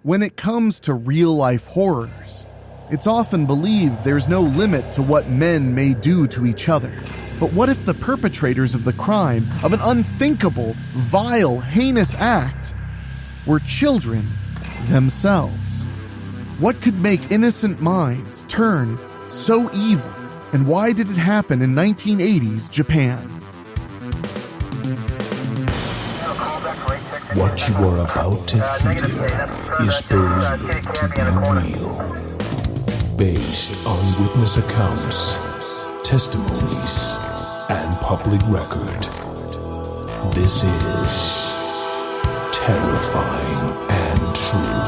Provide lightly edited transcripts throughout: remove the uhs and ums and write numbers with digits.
When it comes to real-life horrors, it's often believed there's no limit to what men may do to each other. But what if the perpetrators of the crime, of an unthinkable, vile, heinous act, were children themselves? What could make innocent minds turn so evil, and why did it happen in 1980s Japan? What you are about to hear is believed to be real, based on witness accounts, testimonies, and public record. This is terrifying and true.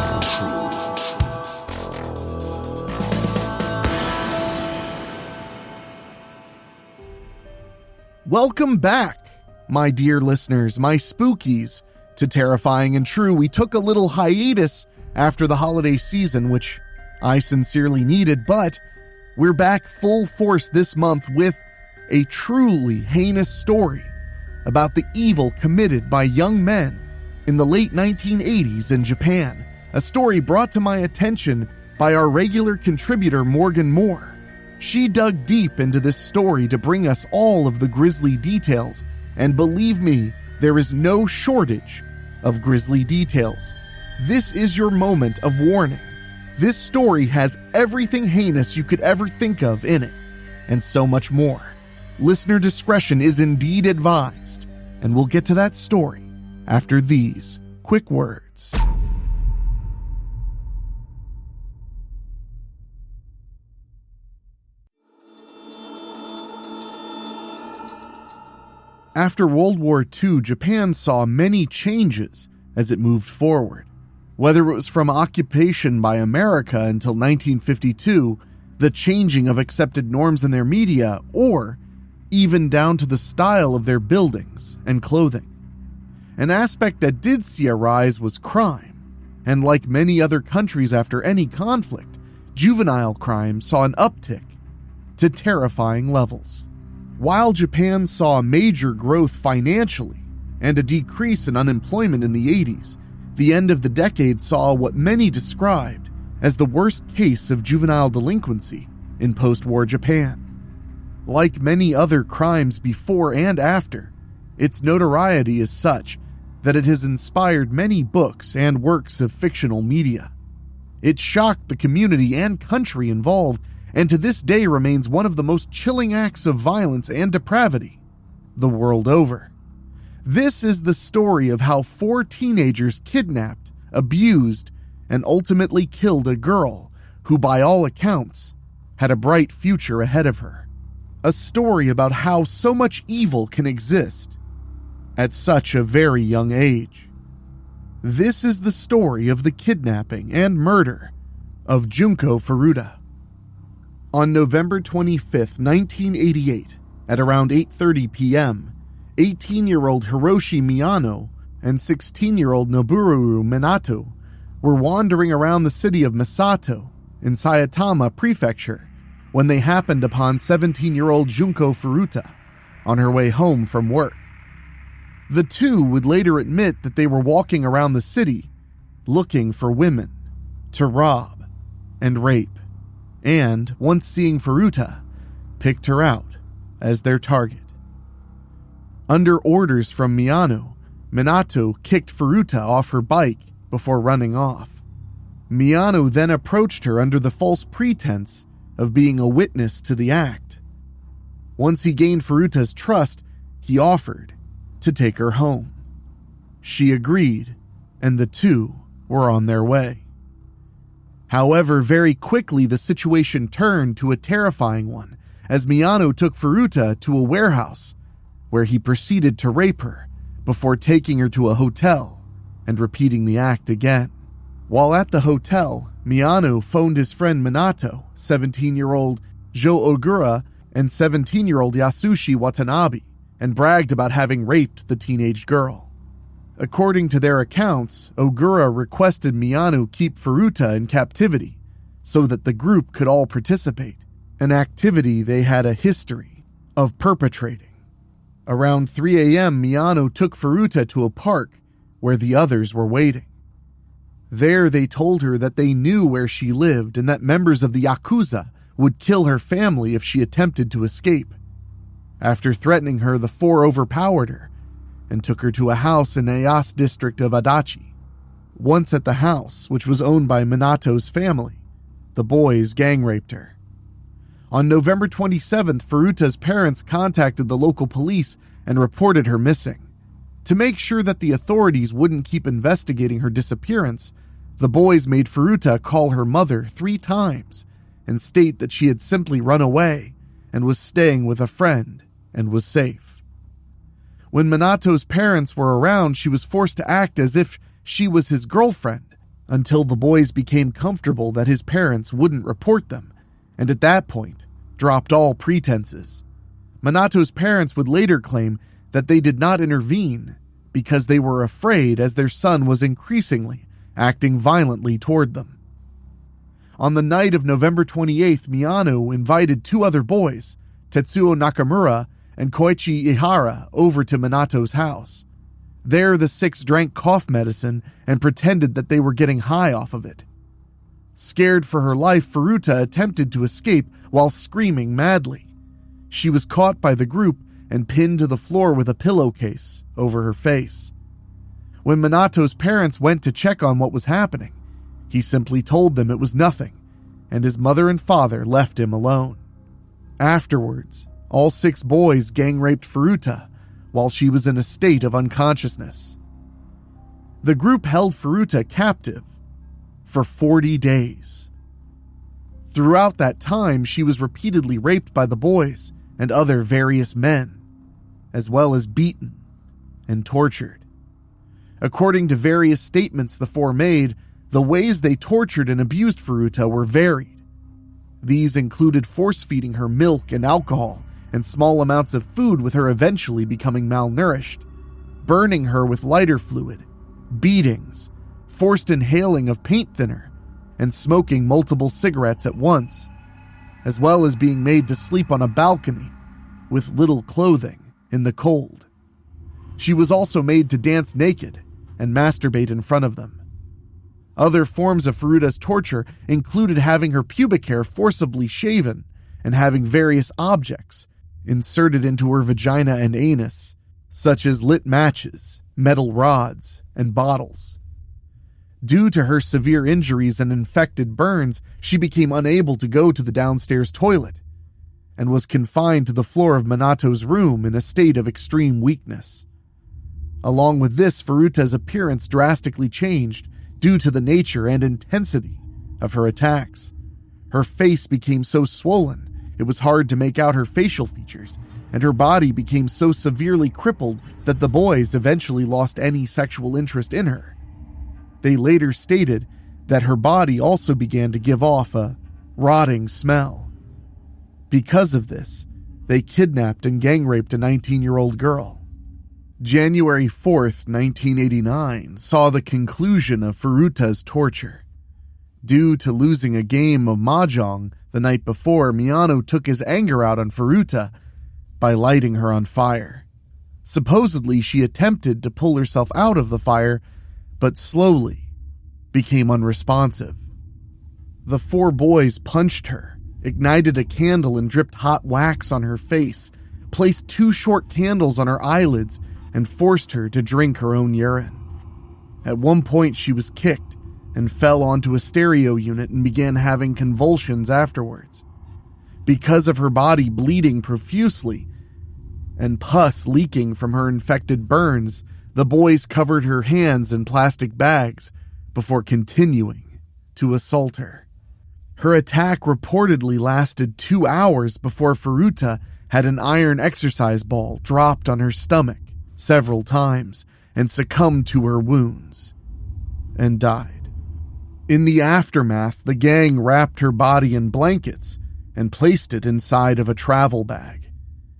Welcome back, my dear listeners, my spookies, to Terrifying and True. We took a little hiatus after the holiday season, which I sincerely needed, but we're back full force this month with a truly heinous story about the evil committed by young men in the late 1980s in Japan, a story brought to my attention by our regular contributor Morgan Moore. She dug deep into this story to bring us all of the grisly details, and believe me, there is no shortage of grisly details. This is your moment of warning. This story has everything heinous you could ever think of in it, and so much more. Listener discretion is indeed advised, and we'll get to that story after these quick words. After World War II, Japan saw many changes as it moved forward. Whether it was from occupation by America until 1952, the changing of accepted norms in their media, or even down to the style of their buildings and clothing. An aspect that did see a rise was crime, and like many other countries after any conflict, juvenile crime saw an uptick to terrifying levels. While Japan saw a major growth financially and a decrease in unemployment in the 80s, the end of the decade saw what many described as the worst case of juvenile delinquency in post-war Japan. Like many other crimes before and after, its notoriety is such that it has inspired many books and works of fictional media. It shocked the community and country involved, and to this day remains one of the most chilling acts of violence and depravity the world over. This is the story of how 4 teenagers kidnapped, abused, and ultimately killed a girl who, by all accounts, had a bright future ahead of her. A story about how so much evil can exist at such a very young age. This is the story of the kidnapping and murder of Junko Furuta. On November 25, 1988, at around 8:30 p.m., 18-year-old Hiroshi Miyano and 16-year-old Noboru Minato were wandering around the city of Misato in Saitama Prefecture when they happened upon 17-year-old Junko Furuta on her way home from work. The two would later admit that they were walking around the city looking for women to rob and rape, and, once seeing Furuta, picked her out as their target. Under orders from Miyano, Minato kicked Furuta off her bike before running off. Miyano then approached her under the false pretense of being a witness to the act. Once he gained Furuta's trust, he offered to take her home. She agreed, and the two were on their way. However, very quickly the situation turned to a terrifying one, as Miyano took Furuta to a warehouse, where he proceeded to rape her before taking her to a hotel and repeating the act again. While at the hotel, Miyano phoned his friend Minato, 17-year-old Jo Ogura, and 17-year-old Yasushi Watanabe, and bragged about having raped the teenage girl. According to their accounts, Ogura requested Miyano keep Furuta in captivity so that the group could all participate, an activity they had a history of perpetrating. Around 3 a.m., Miyano took Furuta to a park where the others were waiting. There they told her that they knew where she lived and that members of the Yakuza would kill her family if she attempted to escape. After threatening her, the four overpowered her and took her to a house in Ayase district of Adachi. Once at the house, which was owned by Minato's family, the boys gang raped her. On November 27th, Furuta's parents contacted the local police and reported her missing. To make sure that the authorities wouldn't keep investigating her disappearance, the boys made Furuta call her mother 3 times and state that she had simply run away and was staying with a friend and was safe. When Minato's parents were around, she was forced to act as if she was his girlfriend until the boys became comfortable that his parents wouldn't report them, and at that point, dropped all pretenses. Minato's parents would later claim that they did not intervene because they were afraid as their son was increasingly acting violently toward them. On the night of November 28th, Miyano invited 2 other boys, Tetsuo Nakamura and Koichi Ihara, over to Minato's house. There, the 6 drank cough medicine and pretended that they were getting high off of it. Scared for her life, Furuta attempted to escape while screaming madly. She was caught by the group and pinned to the floor with a pillowcase over her face. When Minato's parents went to check on what was happening, he simply told them it was nothing, and his mother and father left him alone. Afterwards, all 6 boys gang-raped Furuta while she was in a state of unconsciousness. The group held Furuta captive for 40 days. Throughout that time, she was repeatedly raped by the boys and other various men, as well as beaten and tortured. According to various statements the 4 made, the ways they tortured and abused Furuta were varied. These included force-feeding her milk and alcohol and small amounts of food, with her eventually becoming malnourished, burning her with lighter fluid, beatings, forced inhaling of paint thinner, and smoking multiple cigarettes at once, as well as being made to sleep on a balcony with little clothing in the cold. She was also made to dance naked and masturbate in front of them. Other forms of Furuta's torture included having her pubic hair forcibly shaven and having various objects inserted into her vagina and anus, such as lit matches, metal rods, and bottles. Due to her severe injuries and infected burns, she became unable to go to the downstairs toilet and was confined to the floor of Minato's room in a state of extreme weakness. Along with this, Furuta's appearance drastically changed due to the nature and intensity of her attacks. Her face became so swollen it was hard to make out her facial features, and her body became so severely crippled that the boys eventually lost any sexual interest in her. They later stated that her body also began to give off a rotting smell. Because of this, they kidnapped and gang-raped a 19-year-old girl. January 4th, 1989 saw the conclusion of Furuta's torture. Due to losing a game of mahjong the night before, Miyano took his anger out on Furuta by lighting her on fire. Supposedly, she attempted to pull herself out of the fire, but slowly became unresponsive. The 4 boys punched her, ignited a candle and dripped hot wax on her face, placed 2 short candles on her eyelids, and forced her to drink her own urine. At one point, she was kicked and fell onto a stereo unit and began having convulsions afterwards. Because of her body bleeding profusely and pus leaking from her infected burns, the boys covered her hands in plastic bags before continuing to assault her. Her attack reportedly lasted 2 hours before Furuta had an iron exercise ball dropped on her stomach several times and succumbed to her wounds and died. In the aftermath, the gang wrapped her body in blankets and placed it inside of a travel bag.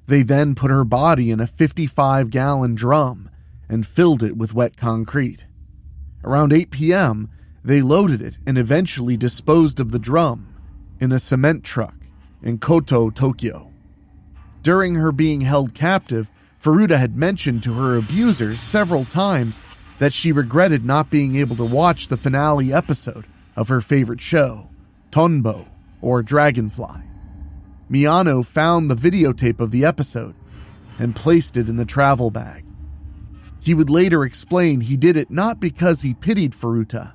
They then put her body in a 55-gallon drum and filled it with wet concrete. Around 8 p.m., they loaded it and eventually disposed of the drum in a cement truck in Koto, Tokyo. During her being held captive, Furuta had mentioned to her abusers several times that she regretted not being able to watch the finale episode of her favorite show, Tonbo, or Dragonfly. Miyano found the videotape of the episode and placed it in the travel bag. He would later explain he did it not because he pitied Furuta,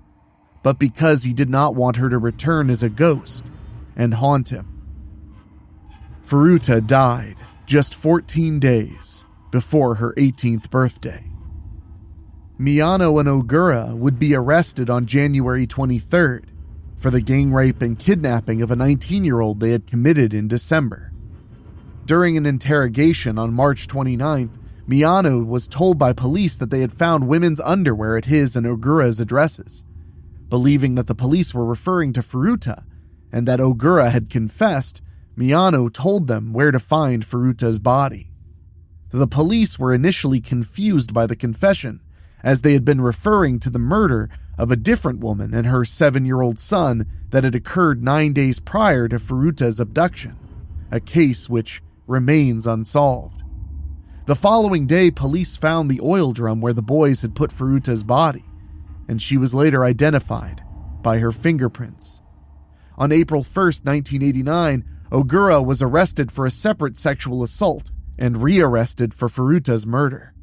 but because he did not want her to return as a ghost and haunt him. Furuta died just 14 days before her 18th birthday. Miyano and Ogura would be arrested on January 23rd for the gang rape and kidnapping of a 19-year-old they had committed in December. During an interrogation on March 29th, Miyano was told by police that they had found women's underwear at his and Ogura's addresses. Believing that the police were referring to Furuta and that Ogura had confessed, Miyano told them where to find Furuta's body. The police were initially confused by the confession, as they had been referring to the murder of a different woman and her 7-year-old son that had occurred 9 days prior to Furuta's abduction, a case which remains unsolved. The following day, police found the oil drum where the boys had put Furuta's body, and she was later identified by her fingerprints. On April 1st, 1989, Ogura was arrested for a separate sexual assault and rearrested for Furuta's murder.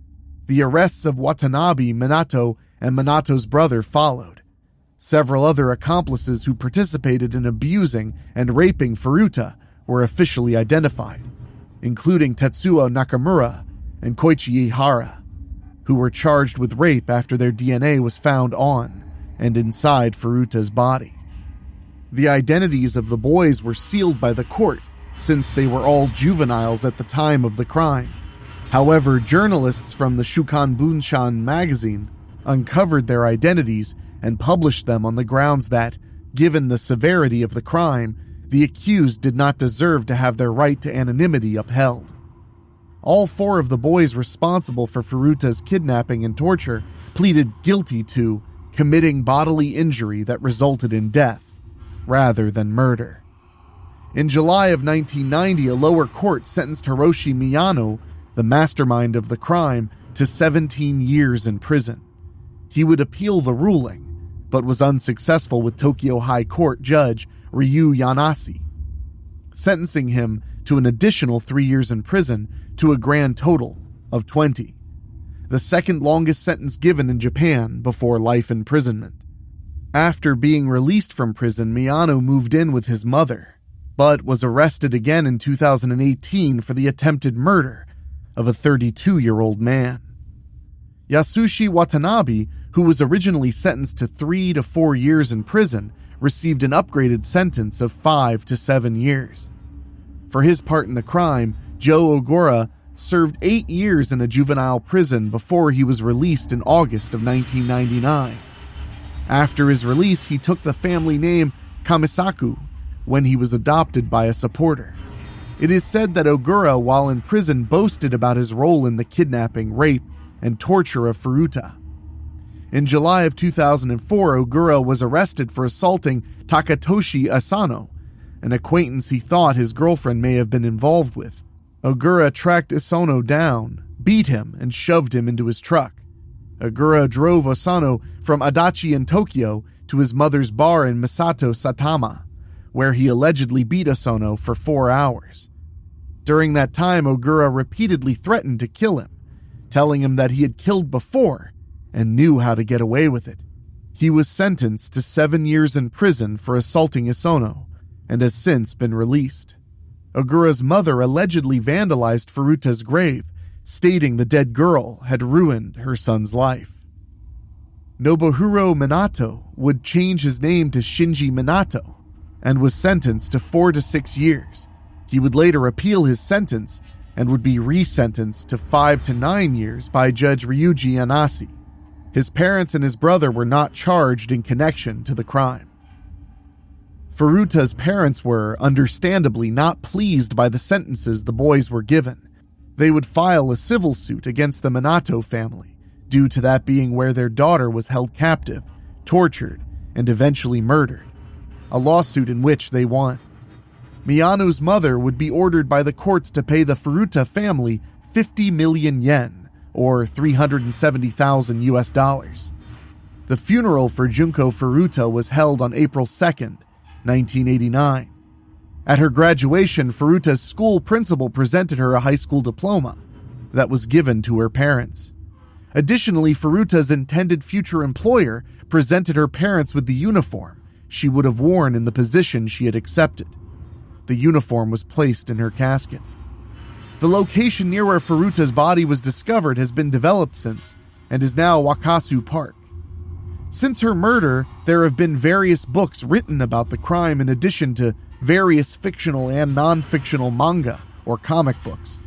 The arrests of Watanabe, Minato, and Minato's brother followed. Several other accomplices who participated in abusing and raping Furuta were officially identified, including Tetsuo Nakamura and Koichi Ihara, who were charged with rape after their DNA was found on and inside Furuta's body. The identities of the boys were sealed by the court, since they were all juveniles at the time of the crime. However, journalists from the Shukan Bunshan magazine uncovered their identities and published them on the grounds that, given the severity of the crime, the accused did not deserve to have their right to anonymity upheld. All 4 of the boys responsible for Furuta's kidnapping and torture pleaded guilty to committing bodily injury that resulted in death, rather than murder. In July of 1990, a lower court sentenced Hiroshi Miyano, the mastermind of the crime, to 17 years in prison. He would appeal the ruling, but was unsuccessful with Tokyo High Court Judge Ryu Yanase, sentencing him to an additional 3 years in prison to a grand total of 20, the second longest sentence given in Japan before life imprisonment. After being released from prison, Miyano moved in with his mother, but was arrested again in 2018 for the attempted murder of a 32-year-old man. Yasushi Watanabe, who was originally sentenced to 3 to 4 years in prison, received an upgraded sentence of 5 to 7 years. For his part in the crime, Joe Ogura served 8 years in a juvenile prison before he was released in August of 1999. After his release, he took the family name Kamisaku when he was adopted by a supporter. It is said that Ogura, while in prison, boasted about his role in the kidnapping, rape, and torture of Furuta. In July of 2004, Ogura was arrested for assaulting Takatoshi Asano, an acquaintance he thought his girlfriend may have been involved with. Ogura tracked Asano down, beat him, and shoved him into his truck. Ogura drove Asano from Adachi in Tokyo to his mother's bar in Misato Satama, where he allegedly beat Asano for 4 hours. During that time, Ogura repeatedly threatened to kill him, telling him that he had killed before and knew how to get away with it. He was sentenced to 7 years in prison for assaulting Asano and has since been released. Ogura's mother allegedly vandalized Furuta's grave, stating the dead girl had ruined her son's life. Nobuhiro Minato would change his name to Shinji Minato and was sentenced to 4 to 6 years. He would later appeal his sentence and would be resentenced to 5 to 9 years by Judge Ryuji Yanase. His parents and his brother were not charged in connection to the crime. Furuta's parents were, understandably, not pleased by the sentences the boys were given. They would file a civil suit against the Minato family, due to that being where their daughter was held captive, tortured, and eventually murdered, a lawsuit in which they won. Miyano's mother would be ordered by the courts to pay the Furuta family 50 million yen, or $370,000 US. The funeral for Junko Furuta was held on April 2nd, 1989. At her graduation, Furuta's school principal presented her a high school diploma that was given to her parents. Additionally, Furuta's intended future employer presented her parents with the uniform she would have worn in the position she had accepted. The uniform was placed in her casket. The location near where Furuta's body was discovered has been developed since, and is now Wakasu Park. Since her murder, there have been various books written about the crime in addition to various fictional and non-fictional manga or comic books.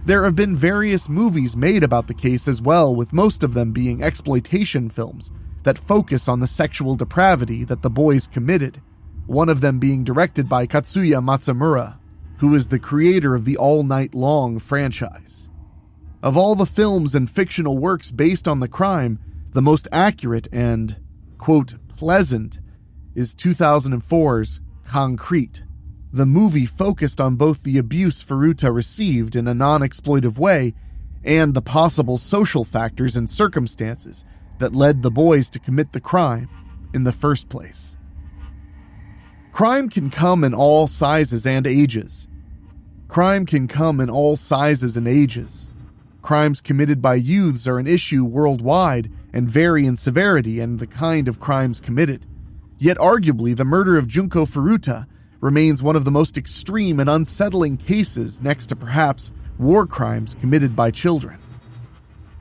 There have been various movies made about the case as well, with most of them being exploitation films that focus on the sexual depravity that the boys committed, one of them being directed by Katsuya Matsumura, who is the creator of the All Night Long franchise. Of all the films and fictional works based on the crime, the most accurate and, quote, pleasant is 2004's Concrete. The movie focused on both the abuse Furuta received in a non-exploitive way and the possible social factors and circumstances that led the boys to commit the crime in the first place. Crime can come in all sizes and ages. Crime can come in all sizes and ages. Crimes committed by youths are an issue worldwide and vary in severity and the kind of crimes committed. Yet arguably, the murder of Junko Furuta remains one of the most extreme and unsettling cases next to perhaps war crimes committed by children.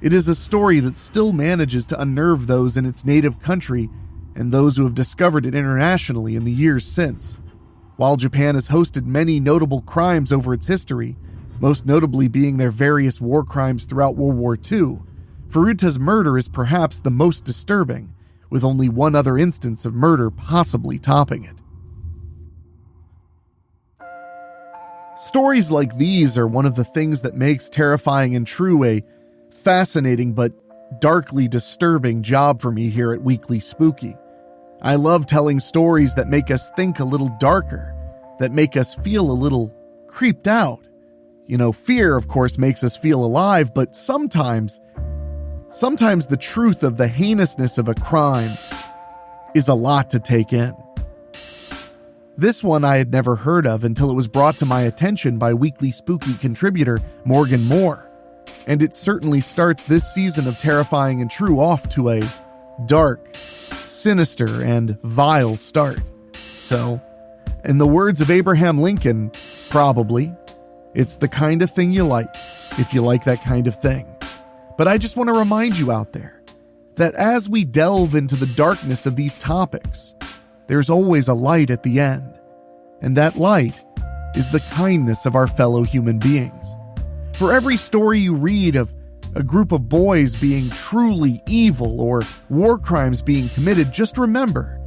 It is a story that still manages to unnerve those in its native country and those who have discovered it internationally in the years since. While Japan has hosted many notable crimes over its history, most notably being their various war crimes throughout World War II, Furuta's murder is perhaps the most disturbing, with only one other instance of murder possibly topping it. Stories like these are one of the things that makes Terrifying and True a fascinating but darkly disturbing job for me here at Weekly Spooky. I love telling stories that make us think a little darker, that make us feel a little creeped out. Fear, of course, makes us feel alive, but sometimes the truth of the heinousness of a crime is a lot to take in. This one I had never heard of until it was brought to my attention by Weekly Spooky contributor Morgan Moore, and it certainly starts this season of Terrifying and True off to a dark, sinister, and vile start. So, in the words of Abraham Lincoln, probably, it's the kind of thing you like, if you like that kind of thing. But I just want to remind you out there that as we delve into the darkness of these topics, there's always a light at the end, and that light is the kindness of our fellow human beings. For every story you read of a group of boys being truly evil or war crimes being committed, just remember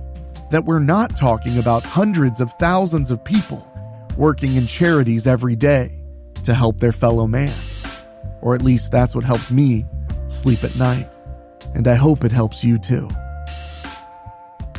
that we're not talking about hundreds of thousands of people working in charities every day to help their fellow man. Or at least that's what helps me sleep at night, and I hope it helps you too.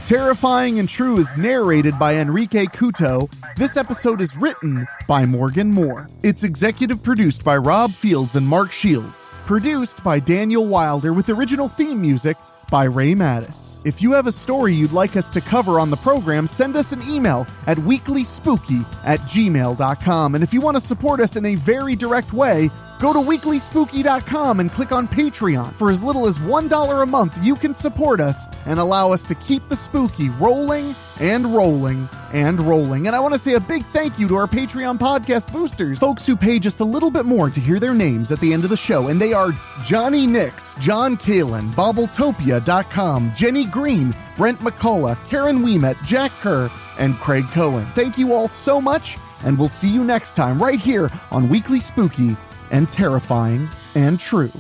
Terrifying and True is narrated by Enrique Couto. This episode is written by Morgan Moore. It's executive produced by Rob Fields and Mark Shields. Produced by Daniel Wilder with original theme music by Ray Mattis. If you have a story you'd like us to cover on the program, send us an email at weeklyspooky@gmail.com. And if you want to support us in a very direct way, go to weeklyspooky.com and click on Patreon. For as little as $1 a month, you can support us and allow us to keep the spooky rolling and rolling and rolling. And I want to say a big thank you to our Patreon podcast boosters, folks who pay just a little bit more to hear their names at the end of the show. And they are Johnny Nix, John Kalin, Bobbletopia.com, Jenny Green, Brent McCullough, Karen Wiemet, Jack Kerr, and Craig Cohen. Thank you all so much, and we'll see you next time right here on Weekly Spooky and Terrifying and True.